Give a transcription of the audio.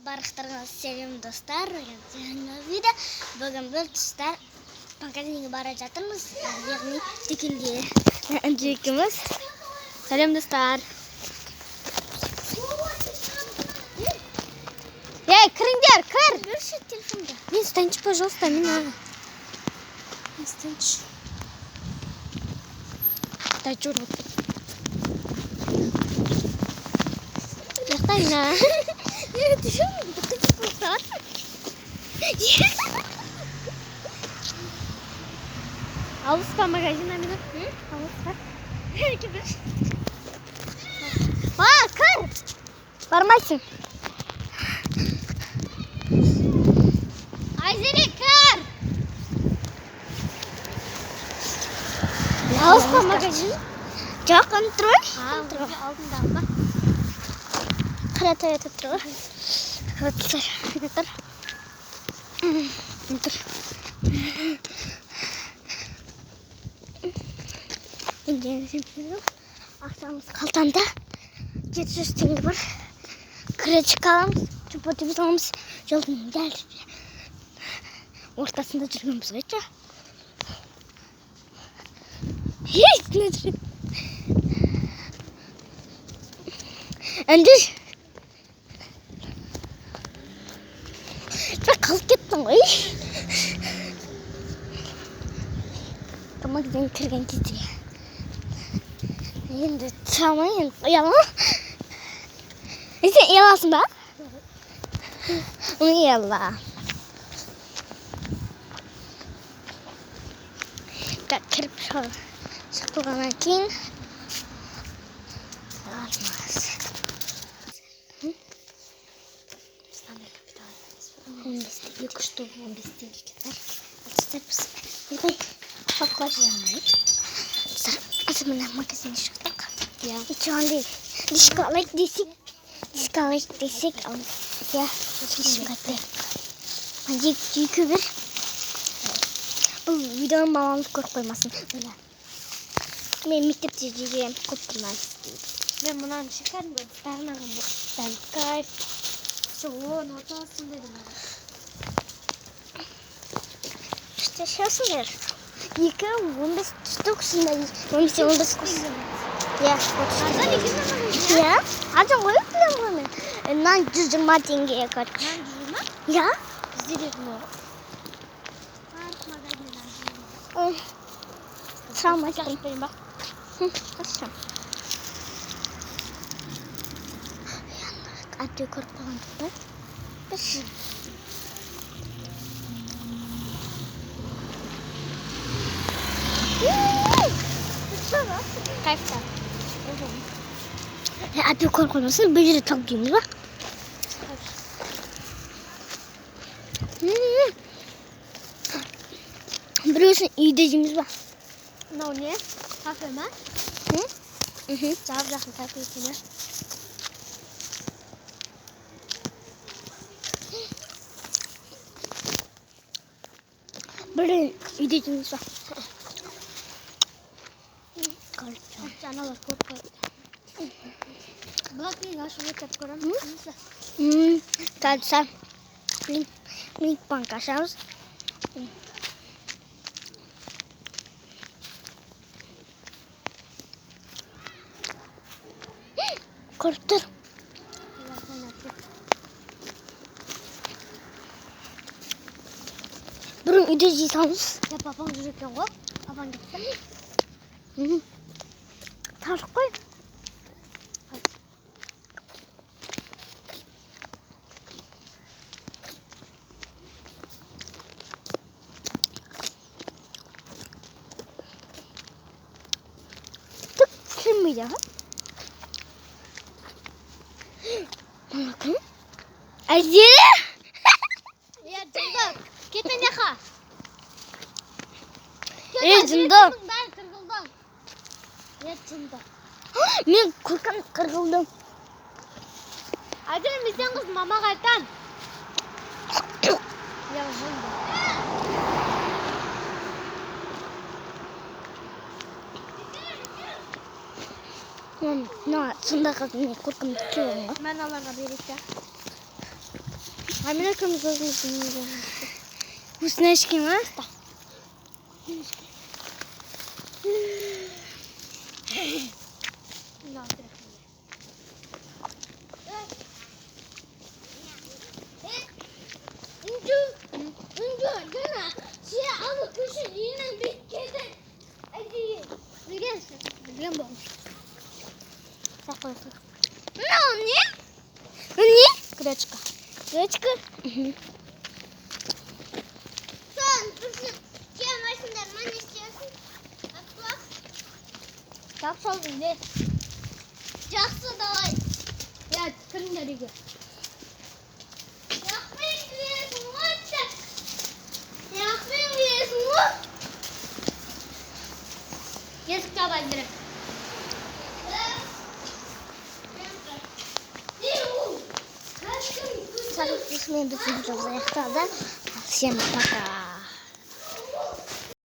Барахтарга сэлэм достар видео бүгін бір тұстар магазинге бара жатырмыз. Яғни дүкенге екеуміз. Сәлем достар. Ей, кіріңдер, кір. Берші телефонды. Мен станчи, пожалуйста, мен станчи. Да, чуру. Яқтайна. Ты что, ты пустат? Алыспа магазин амина. Алыспа. Кыр! Бармайсың. Айзере, кыр! Алыспа магазин. Жоқ, контроль. Алдындағы ба? Қаратай етіп тұр. Тұр. Ақшамыз қалтамда 700 теңге бар. Кіречік аламыз, чупотибіз аламыз. Жолдың дәл ортасында жүргенбіз ғайша. Әнді қалып кеттің ғой. Магазин кірген кезде енді тұрамай, енді ұяла. Сен ұяласың ба? Ұяла. Кіріп шықылғаннан кейін алмас. 2 штук 15 теңге кетер. Алтыстар біз бұлдай пақлап жанайық. Азымына магазин шықтық. Ичуанды дишкалайк десек. Я, дишкалайк. Екі бір. Бұл видеоның баланып көріп қоймасын. Мен мектепте жегем көп тұрмайыз дейді. Мен мұнан шыққан бөліп дағынағын бұл. Кайф. Соғын отасың дедім. Шашыңдар. 2-15 штук сында. 15 қос. Я. Я. Ажан қойып білем ғымен. Нан 120 теңгеге көріп. Нан 120? Я. Біздер етін оғы. Саумай қашып берейін ба? Қашам. Әбде көріп қалғандық ба? Біз. Кайфта. Әбде көріп қалмасын, бір жерде тауып дейміз ба? Біреусін үйде дейміз ба? Мынау не? Кафе ма? Жауап жақын кафе екені. Бірін үйде дейміз ба? Аналар көп қойды. Бұлақ мен ашып өтіп көремін. Тәлсі. Мен банк ашамыз. Көріп тұр. Бұрын үйде жейсамыз. Папаң жүр екен ғой. Папаң кетсін. Тарық қой. Түк түсінмейді, ға? Мына кім? Әзері? Жындық. Кетен яқа? Жындық. Жындық. Мен көркім қырғылдым. Әден бізен қыз мамаға айтан. Жындық. Сонда қыз мен көркімді кеуім ғой. Мен аларға берейік. Американ вкусняшки, а? Гречка. Гречка? Угу. Так, солдат. Жақсы, давай. Я кіріңдерге. Яқпен білесің ғой. Яқпен білесің ғой. Есік табай берем. Всем пока.